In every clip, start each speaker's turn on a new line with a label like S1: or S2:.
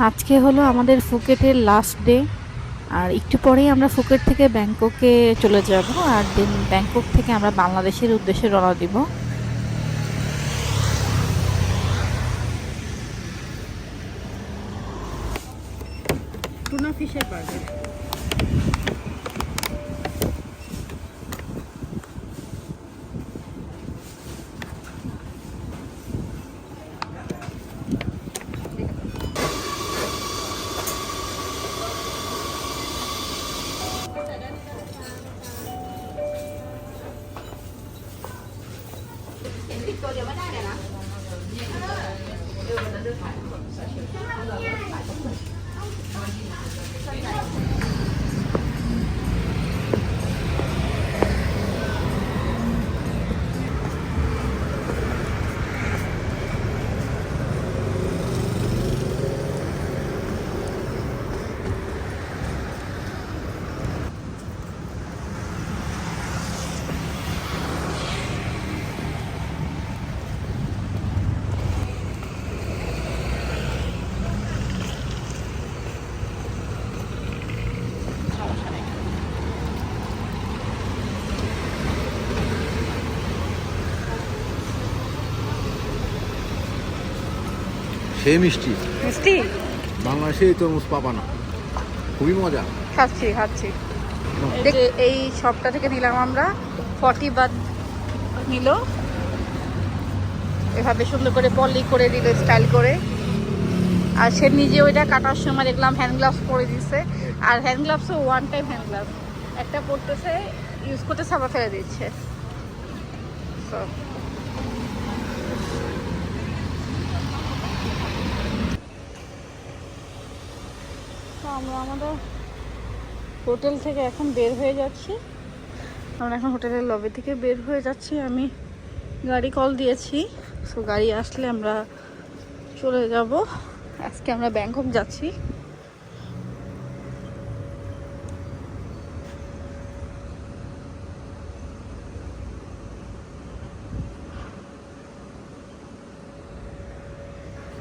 S1: আজকে হলো আমাদের ফুকেটের লাস্ট ডে। আর একটু পরেই আমরা ফুকেট থেকে ব্যাংককে চলে যাব। আর দেন ব্যাংকক থেকে আমরা বাংলাদেশের উদ্দেশ্যে রওনা দিব। টুনা ফিশের বার্গার।
S2: সেই মিষ্টি
S1: মিষ্টি
S2: বাংলাদেশে এই তরমুজ পাবা না, খুবই মজা।
S1: খাচ্ছি এই শপটা থেকে নিলাম আমরা 40 বাদ নিল। এভাবে সুন্দর করে পলি করে দিল, স্টাইল করে। আর সে নিজে ওইটা কাটার সময় দেখলাম হ্যান্ড গ্লাভস পরে দিচ্ছে। আর হ্যান্ড গ্লাভসও ওয়ান টাইম হ্যান্ড গ্লাভস, একটা পরতেছে, ইউজ করতেছে, আবার ফেলে দিচ্ছে। আমরা আমাদের হোটেল থেকে এখন বের হয়ে যাচ্ছি। আমরা এখন হোটেলের লবি থেকে বের হয়ে যাচ্ছি। আমি গাড়ি কল দিয়েছি, সো গাড়ি আসলে আমরা চলে যাব। আজকে আমরা ব্যাংকক যাচ্ছি।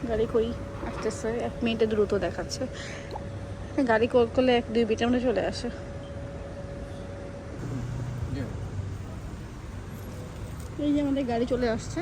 S1: গাড়ি কই আসতেছে, 1 মিনিটে দ্রুত দেখাচ্ছে। গাড়ি কল করলে 1-2 মিনিটের মধ্যে চলে আসে। এই যে আমাদের গাড়ি চলে আসছে।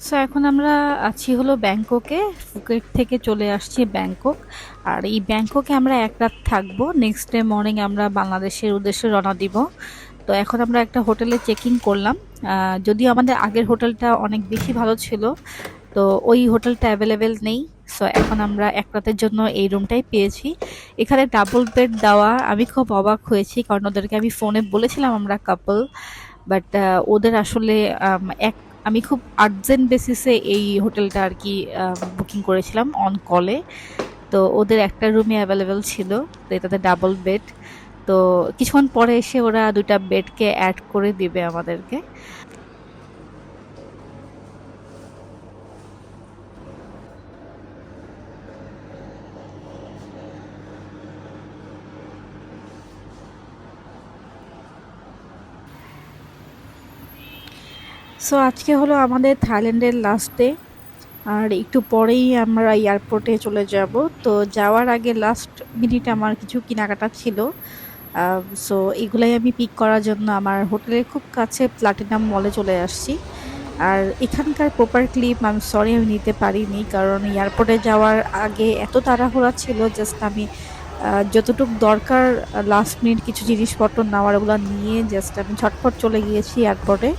S1: সো এখন আমরা আছি হলো ব্যাংককে। ফুকেট থেকে চলে আসছি ব্যাংকক। আর এই ব্যাংককে আমরা এক রাত থাকবো, নেক্সট ডে মর্নিং আমরা বাংলাদেশের উদ্দেশ্যে রওনা দিব। তো এখন আমরা একটা হোটেলে চেক ইন করলাম। যদিও আমাদের আগের হোটেলটা অনেক বেশি ভালো ছিল, তো ওই হোটেলটা অ্যাভেলেবেল নেই। সো এখন আমরা এক রাতের জন্য এই রুমটাই পেয়েছি। এখানে ডাবল বেড দেওয়া, আমি খুব অবাক হয়েছি, কারণ ওদেরকে আমি ফোনে বলেছিলাম আমরা কাপল, বাট ওদের আসলে এক আমি খুব আর্জেন্ট বেসিসে এই হোটেলটা আর কি বুকিং করেছিলাম অন কলে। তো ওদের একটা রুমই অ্যাভেলেবেল ছিল, তো এটাতে ডাবল বেড। তো কিছুক্ষণ পরে এসে ওরা দুটা বেডকে অ্যাড করে দিবে আমাদেরকে। সো আজকে হলো আমাদের থাইল্যান্ডের লাস্ট ডে, আর একটু পরেই আমরা এয়ারপোর্টে চলে যাব। তো যাওয়ার আগে লাস্ট মিনিটে আমার কিছু কেনাকাটা ছিল, সো এগুলাই আমি পিক করার জন্য আমার হোটেলের খুব কাছে প্লাটিনাম মলে চলে আসছি। আর এখানকার প্রপার ক্লিপ আমি সরি আমি নিতে পারিনি, কারণ এয়ারপোর্টে যাওয়ার আগে এত তাড়াহুড়া ছিল, জাস্ট আমি যতটুকু দরকার লাস্ট মিনিট কিছু জিনিসপত্র নেওয়ার ওগুলো নিয়ে জাস্ট আমি ঝটপট চলে গিয়েছি এয়ারপোর্টে।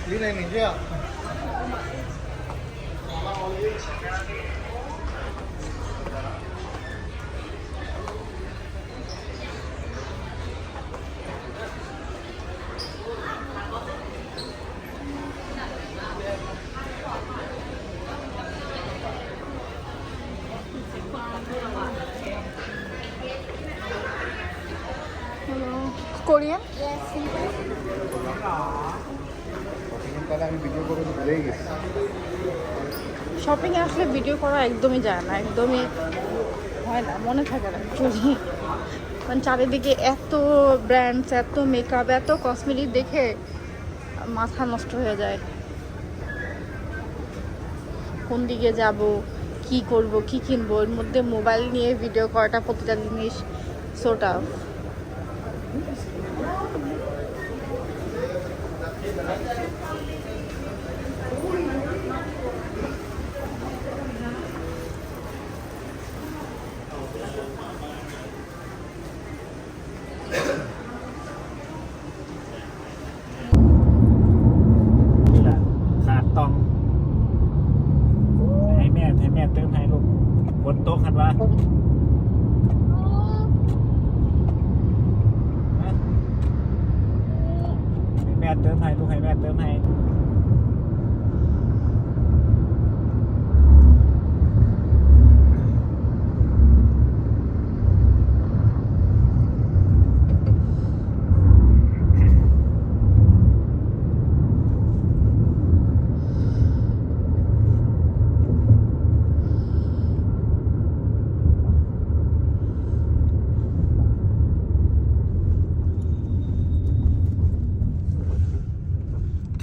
S2: Lý này mình chưa?
S1: Korean
S2: তাহলে আমি ভিডিও করে ভুলেই গেছি।
S1: শপিংয়ে আসলে ভিডিও করা একদমই যায় না, একদমই হয় না, মনে থাকে না অ্যাকচুয়ালি। মানে চারিদিকে এত ব্র্যান্ডস, এত মেকআপ, এত কসমেটিক দেখে মাথা নষ্ট হয়ে যায়। কোন দিকে যাব, কি করব, কি কিনবো, এর মধ্যে মোবাইল নিয়ে ভিডিও করাটা প্রতিটা জিনিস সো টাফ।
S3: นี่แหละขาดตองให้แม่เติมให้ลูกฝนตกคันว่าให้แม่เติมให้ลูกให้แม่เติมให้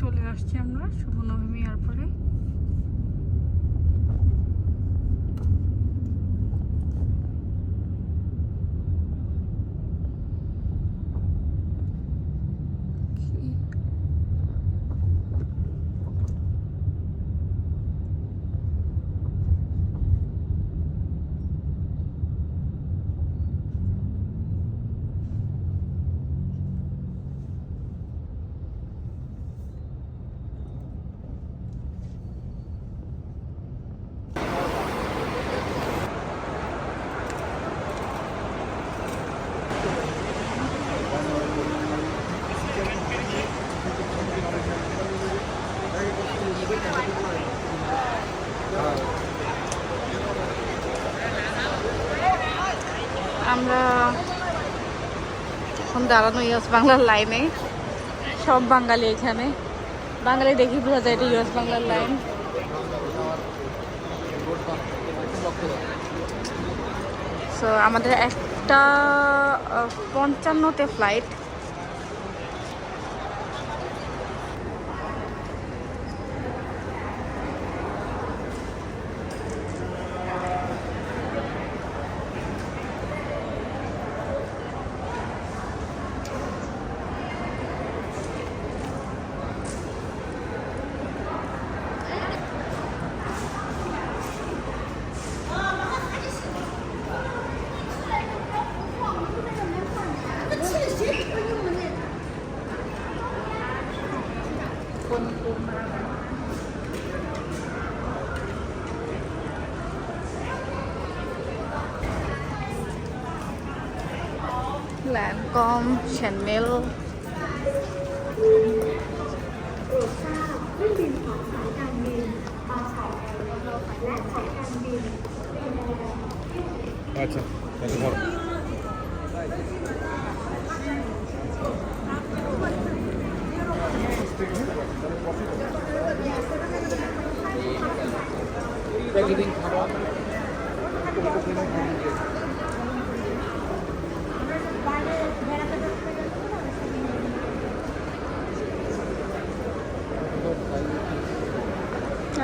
S1: চলে আসছি আমরা শুভনবমী এয়ারপোর্টে। আমরা এখন দাঁড়ানো ইউএস বাংলার লাইনে, সব বাঙালি এখানে। বাঙালি দেখি বোঝা যায় এটা ইউএস বাংলার লাইন। সো আমাদের 1:55 ফ্লাইট। Lancome, Chanel
S2: อาจจะพอ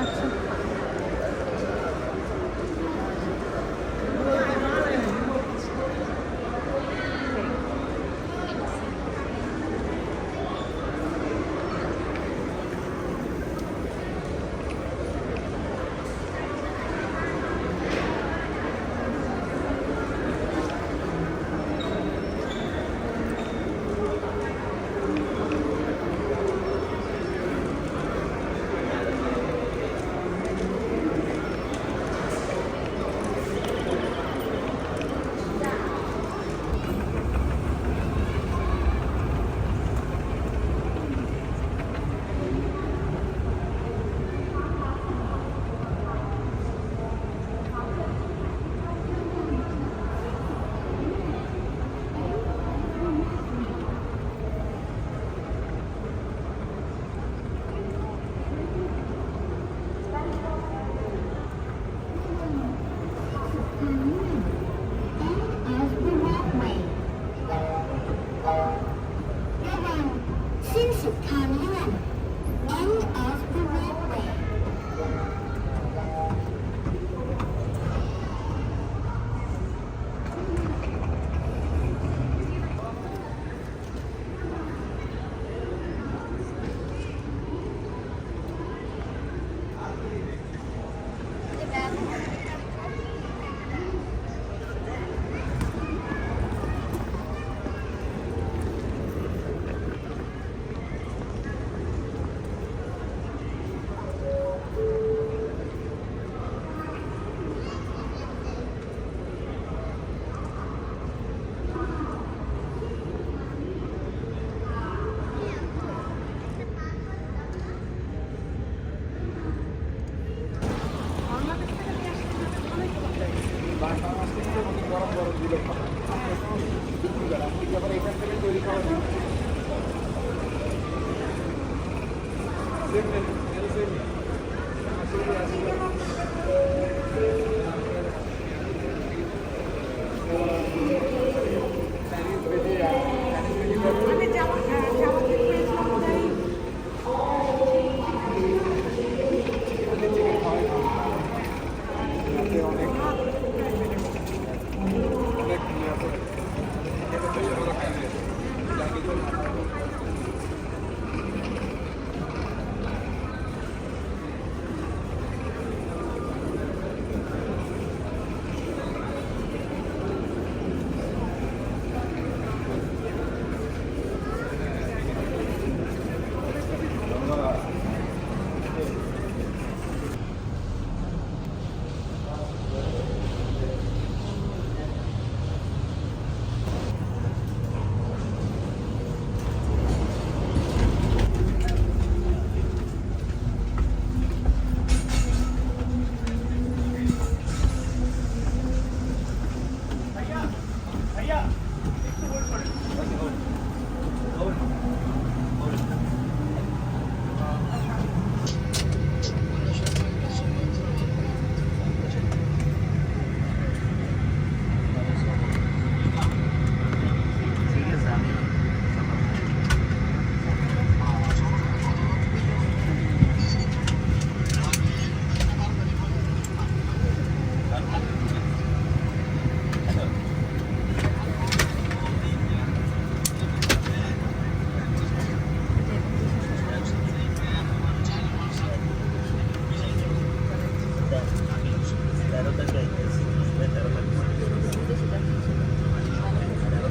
S1: আচ্ছা।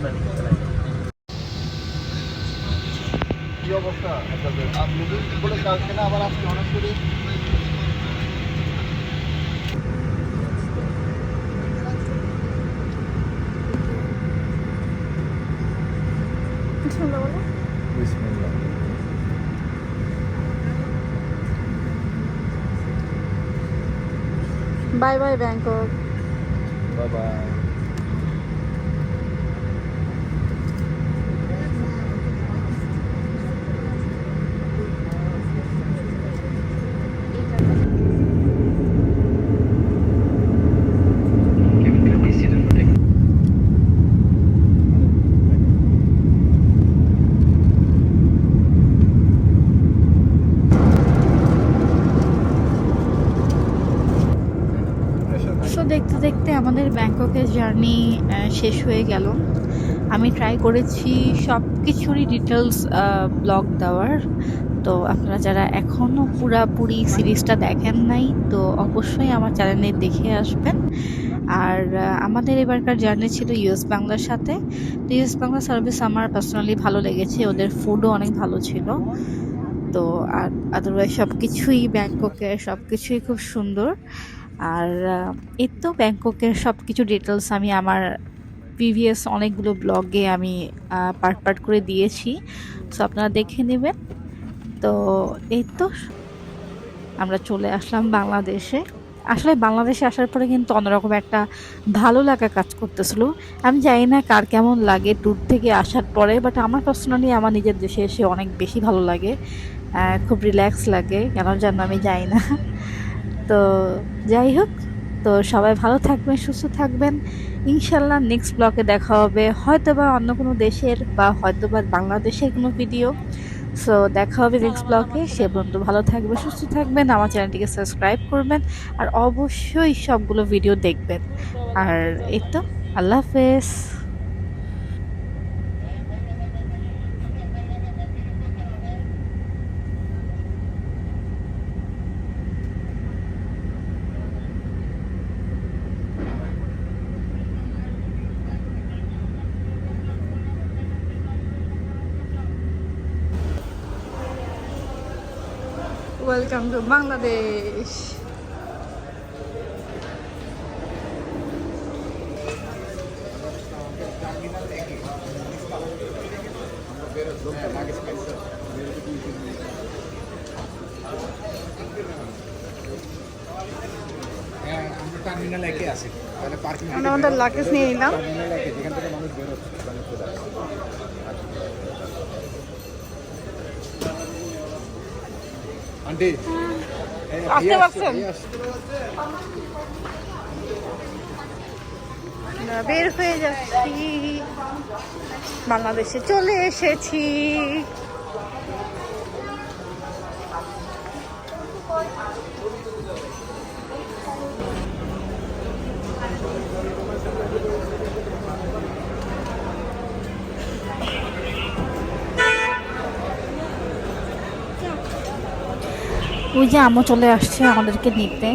S3: জার্নি করতে লাগে।
S2: কি অবস্থা আপনি বলে কালকে না আবার আজকে অনেক করে
S1: বিসমিল্লাহ বলো।
S2: বিসমিল্লাহ।
S1: Bye bye Bangkok.
S2: Bye bye.
S1: So দেখতে দেখতে আমাদের ব্যাংককের জার্নি শেষ হয়ে গেল। আমি ট্রাই করেছি সব কিছুরই ডিটেলস ব্লগ দেওয়ার। তো আপনারা যারা এখনও পুরাপুরি সিরিজটা দেখেন নাই তো অবশ্যই আমার চ্যানেলে দেখে আসবেন। আর আমাদের এবারকার জার্নি ছিল ইউএস বাংলার সাথে। তো ইউএস বাংলা সার্ভিস আমার পার্সোনালি ভালো লেগেছে, ওদের ফুডও অনেক ভালো ছিল। তো আর আদারওয়াইজ সব কিছুই ব্যাংককের সব কিছুই খুব সুন্দর। আর এই তো ব্যাংককের সব কিছু ডিটেলস আমি আমার প্রিভিয়াস অনেকগুলো ব্লগে আমি পার্ট পার্ট করে দিয়েছি, সো আপনারা দেখে নেবেন। তো এই তো আমরা চলে আসলাম বাংলাদেশে। আসলে বাংলাদেশে আসার পরে কিন্তু অন্যরকম একটা ভালো লাগা কাজ করতেছিল। আমি জানি না কার কেমন লাগে ট্যুর থেকে আসার পরে, বাট আমার পার্সোনালি আমার নিজের দেশে এসে অনেক বেশি ভালো লাগে, খুব রিল্যাক্স লাগে, কেন জানো আমি জানি না। তো যাই হোক, তো সবাই ভালো থাকবেন, সুস্থ থাকবেন। ইনশাল্লাহ নেক্সট ব্লগে দেখা হবে, হয়তোবা অন্য কোনো দেশের বা হয়তোবা বাংলাদেশের কোনো ভিডিও। সো দেখা হবে নেক্সট ব্লগে। সে পর্যন্ত ভালো থাকবেন, সুস্থ থাকবেন, আমার চ্যানেলটিকে সাবস্ক্রাইব করবেন আর অবশ্যই সবগুলো ভিডিও দেখবেন। আর এই তো আল্লাহ হাফেজ। Welcome to Bangladesh.
S2: আমরা টার্মিনাল একে আছি, তাহলে পার্কিং
S1: আমরা আমাদের লাগেজ নিয়ে নিলাম।
S2: টার্মিনাল একে, যেখান থেকে মানুষ বের হচ্ছে আন্টি
S1: আসতে পারছেন? বের হয়ে যাচ্ছি, বাংলাদেশে চলে এসেছি। ওই যে আম্মু চলে আসছে আমাদেরকে নিতে।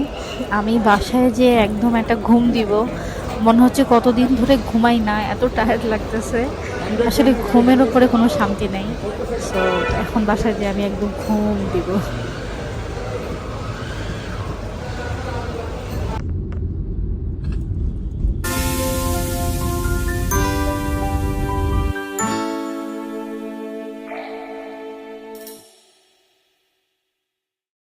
S1: আমি বাসায় যে একদম একটা ঘুম দিব, মনে হচ্ছে কতদিন ধরে ঘুমাই না, এত টায়ার্ড লাগতেছে। আসলে ঘুমের উপরে কোনো শান্তি নেই। সো এখন বাসায় যে আমি একদম ঘুম দিব।